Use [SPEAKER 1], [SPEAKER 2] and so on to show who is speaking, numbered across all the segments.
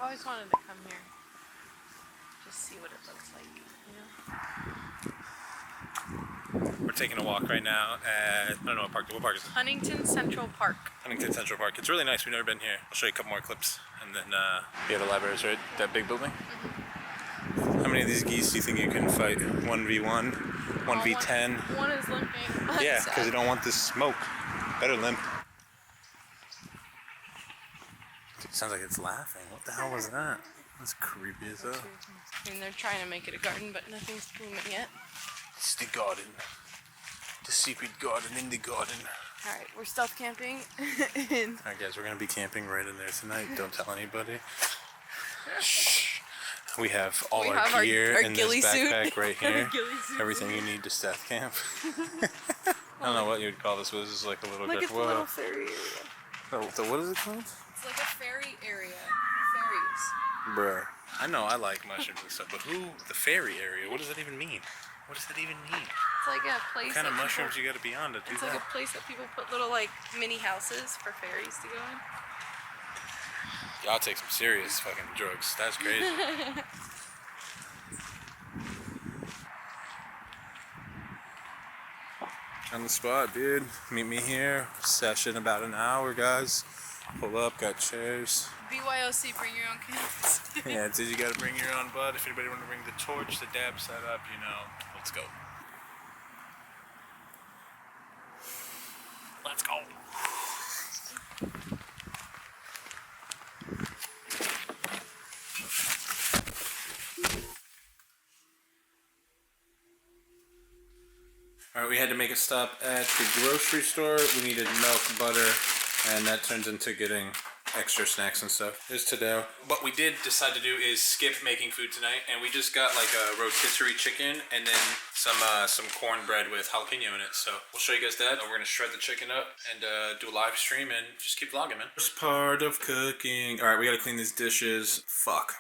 [SPEAKER 1] always wanted to come here. Just see what it looks like, you know?
[SPEAKER 2] We're taking a walk right now at, I don't know what park. What park is it?
[SPEAKER 1] Huntington Central Park.
[SPEAKER 2] Huntington Central Park. It's really nice. We've never been here. I'll show you a couple more clips. And then, yeah, the libraries, right? That big building? How many of these geese do you think you can fight? 1v1? 1v10?
[SPEAKER 1] One is limping.
[SPEAKER 2] Yeah, because they don't want this smoke. Better limp. Dude, sounds like it's laughing. What the hell was that? That's creepy as hell.
[SPEAKER 1] I mean, they're trying to make it a garden, but nothing's blooming yet.
[SPEAKER 2] It's the garden. The secret garden in the garden.
[SPEAKER 1] Alright, we're stealth camping.
[SPEAKER 2] Alright guys, we're going to be camping right in there tonight. Don't tell anybody. Shh. We have all our gear in this backpack right here. Everything you need to stealth camp. I don't know what you'd call this. This is like a little
[SPEAKER 1] like it's a little ferry area.
[SPEAKER 2] So what is it called?
[SPEAKER 1] It's like a ferry area. Ferries.
[SPEAKER 2] Bruh. I know I like mushrooms and stuff, but the ferry area? What does that even mean? What does that even mean?
[SPEAKER 1] It's like a place.
[SPEAKER 2] What kind of mushrooms you gotta be on to do that?
[SPEAKER 1] It's like a place that people put little like mini houses for ferries to go in.
[SPEAKER 2] Y'all take some serious fucking drugs. That's crazy. On the spot, dude. Meet me here. Session about an hour, guys. Pull up, got chairs.
[SPEAKER 1] BYOC, bring your own cans.
[SPEAKER 2] Yeah, it says you gotta bring your own bud. If anybody wanna bring the torch, the dab set up, you know, let's go. Let's go. Alright, we had to make a stop at the grocery store. We needed milk, butter, and that turns into getting extra snacks and stuff. Here's to-do. What we did decide to do is skip making food tonight, and we just got like a rotisserie chicken and then some cornbread with jalapeno in it. So we'll show you guys that. We're gonna shred the chicken up and do a live stream and just keep vlogging, man. First part of cooking. Alright, we gotta clean these dishes. Fuck.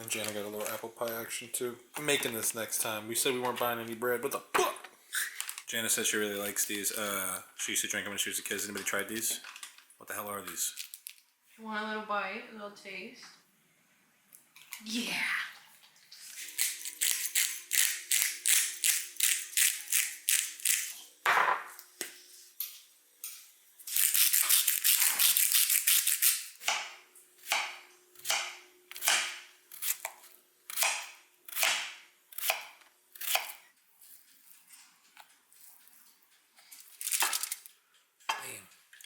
[SPEAKER 2] And Janna got a little apple pie action too. I'm making this next time. We said we weren't buying any bread. What the fuck? Janna says she really likes these. She used to drink them when she was a kid. Has anybody tried these? What the hell are these?
[SPEAKER 1] You want a little bite, a little taste? Yeah.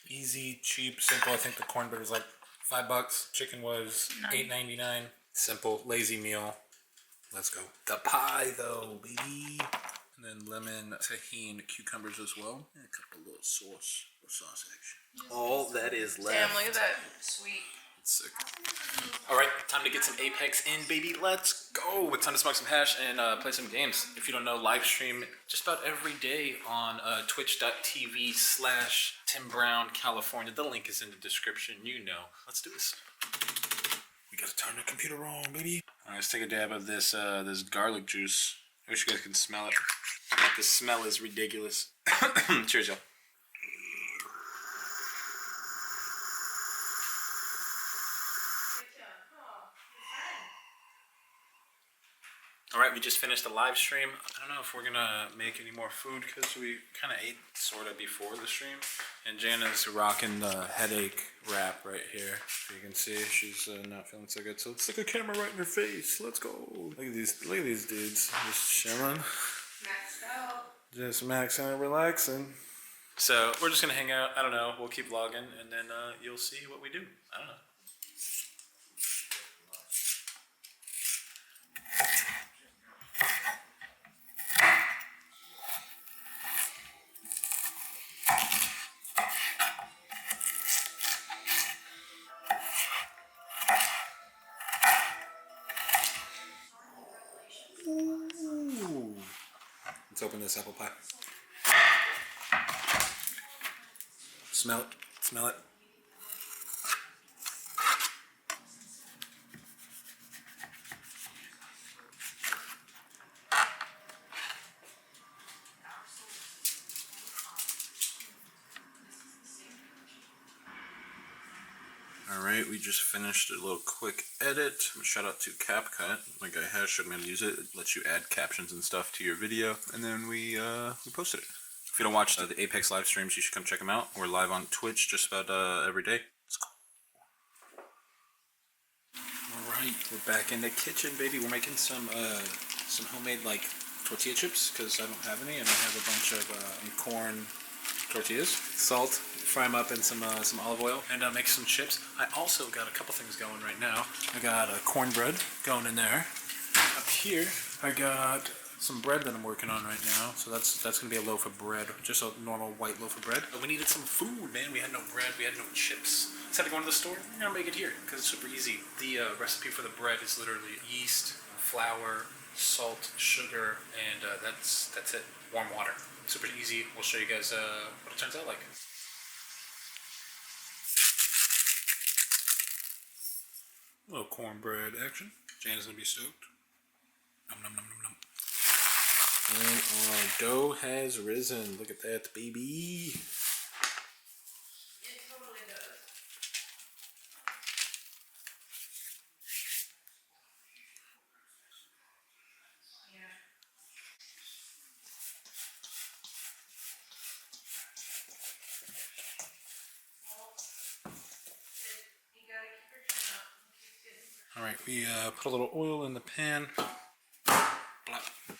[SPEAKER 2] Easy, cheap, simple. I think the cornbread was like $5. Chicken was $8.99. Simple, lazy meal. Let's go. The pie though, baby. And then lemon, tahini, cucumbers as well. And a couple little sauce or sausage. All that is left.
[SPEAKER 1] Damn, look at that sweet.
[SPEAKER 2] It's sick. Alright, time to get some Apex in, baby. Let's go. It's time to smoke some hash and play some games. If you don't know, live stream just about every day on twitch.tv/Tim Brown, California. The link is in the description. You know. Let's do this. We gotta turn the computer on, baby. Alright, let's take a dab of this this garlic juice. I wish you guys could smell it. The smell is ridiculous. Cheers, y'all. Alright, we just finished the live stream. I don't know if we're gonna make any more food because we kind of ate sort of before the stream. And Janna's rocking the headache wrap right here. You can see she's not feeling so good. So let's stick a camera right in her face. Let's go. Look at these dudes. Just chilling.
[SPEAKER 1] Maxed out.
[SPEAKER 2] Just maxing and relaxing. So we're just gonna hang out. I don't know. We'll keep vlogging and then you'll see what we do. I don't know. Let's open this apple pie. Smell it. Smell it. Alright, we just finished a little quick edit. Shout out to CapCut. My guy has showed me how to use it. It lets you add captions and stuff to your video. And then we posted it. If you don't watch the Apex live streams, you should come check them out. We're live on Twitch just about every day. Let's go. Alright, we're back in the kitchen, baby. We're making some homemade like tortilla chips because I don't have any, and I have a bunch of corn tortillas, salt, fry them up in some olive oil, and make some chips. I also got a couple things going right now. I got cornbread going in there. Up here, I got some bread that I'm working on right now. So that's gonna be a loaf of bread, just a normal white loaf of bread. But we needed some food, man. We had no bread, we had no chips. Instead of going to the store, we're gonna make it here because it's super easy. The recipe for the bread is literally yeast, flour, salt, sugar, and that's it. Warm water. Super easy. We'll show you guys what it turns out like. A little cornbread action. Janna's gonna be stoked. Nom nom nom nom nom. And our dough has risen. Look at that, baby.
[SPEAKER 1] It totally does. Yeah. You gotta keep your chin up.
[SPEAKER 2] Alright, we put a little oil in the pan.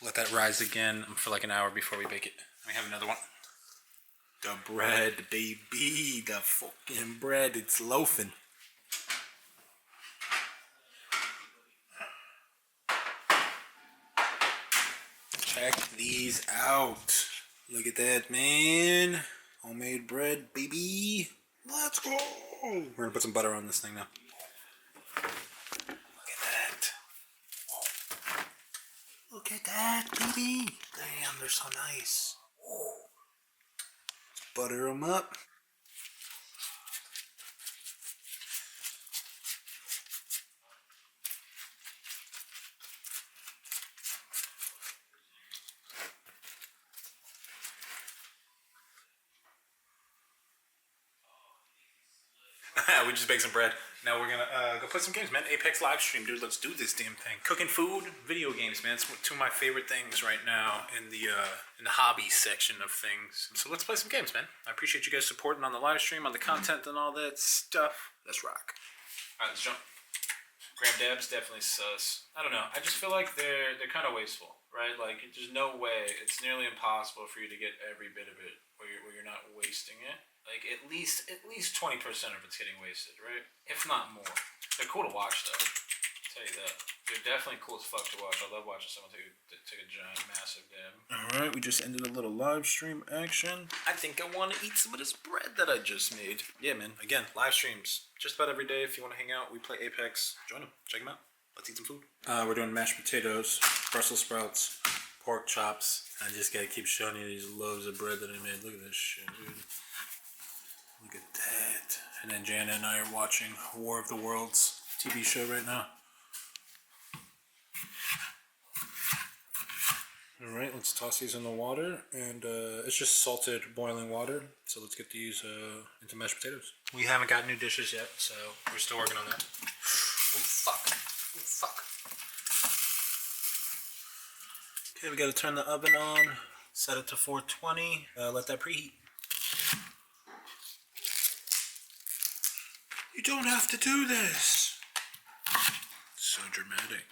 [SPEAKER 2] Let that rise again for like an hour before we bake it. We have another one. The bread, baby. The fucking bread. It's loafing. Check these out. Look at that, man. Homemade bread, baby. Let's go. We're gonna put some butter on this thing now. Look at that, baby. Damn, they're so nice. Let's butter them up. We just baked some bread. Now we're gonna go play some games, man. Apex live stream, dude. Let's do this damn thing. Cooking food, video games, man. It's two of my favorite things right now in the hobby section of things. So let's play some games, man. I appreciate you guys supporting on the live stream, on the content, and all that stuff. Let's rock. All right, let's jump. Graham dabs definitely sus. I don't know. I just feel like they're kind of wasteful, right? Like there's no way. It's nearly impossible for you to get every bit of it where you're not wasting it. Like at least 20% of it's getting wasted, right? If not more. They're cool to watch though. I'll tell you that. They're definitely cool as fuck to watch. I love watching someone take a giant, massive dab. Alright, we just ended a little live stream action. I think I want to eat some of this bread that I just made. Yeah, man. Again, live streams. Just about every day. If you want to hang out, we play Apex. Join them. Check them out. Let's eat some food. We're doing mashed potatoes, Brussels sprouts, pork chops. I just gotta keep showing you these loaves of bread that I made. Look at this shit, dude. Look at that. And then Janna and I are watching War of the Worlds TV show right now. Alright, let's toss these in the water. And it's just salted boiling water. So let's get these into mashed potatoes. We haven't got new dishes yet, so we're still working on that. Oh, fuck. Oh, fuck. Okay, we gotta turn the oven on. Set it to 420. Let that preheat. You don't have to do this. So dramatic.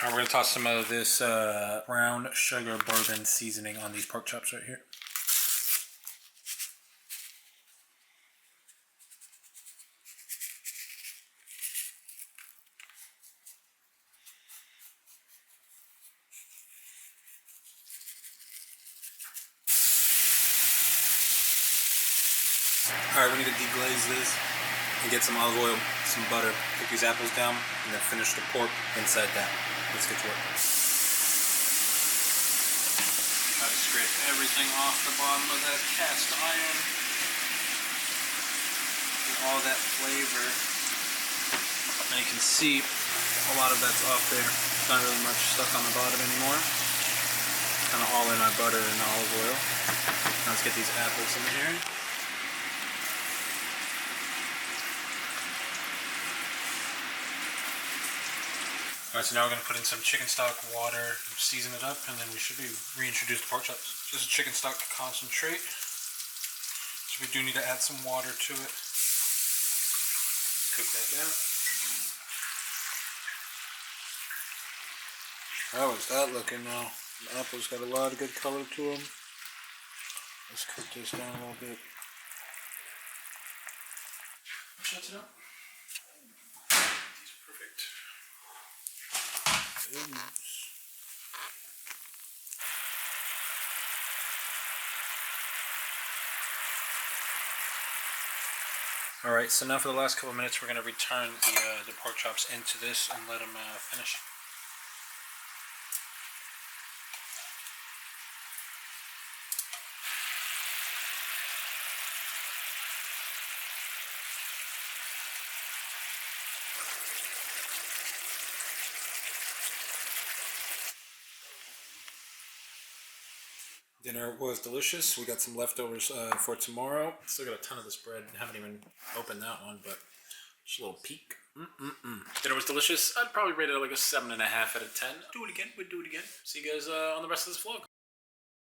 [SPEAKER 2] Alright, we're going to toss some of this brown sugar bourbon seasoning on these pork chops right here. we need to deglaze this and get some olive oil, some butter, put these apples down, and then finish the pork inside that. Let's get to work. Try to scrape everything off the bottom of that cast iron. And all that flavor. And you can see a lot of that's off there. Not really much stuck on the bottom anymore. Kind of all in our butter and olive oil. Now let's get these apples in here. Alright, so now we're going to put in some chicken stock, water, season it up, and then we should be reintroduced pork chops. This is chicken stock concentrate. So we do need to add some water to it. Cook that down. How is that looking now? The apple's got a lot of good color to them. Let's cook this down a little bit. Shuts it up. These are perfect. Alright, so now for the last couple of minutes we're going to return the pork chops into this and let them finish. Dinner was delicious. We got some leftovers for tomorrow. Still got a ton of this bread. Haven't even opened that one, but just a little peek. Dinner was delicious. I'd probably rate it like a 7.5 out of 10. Do it again. We'd do it again. See you guys on the rest of this vlog.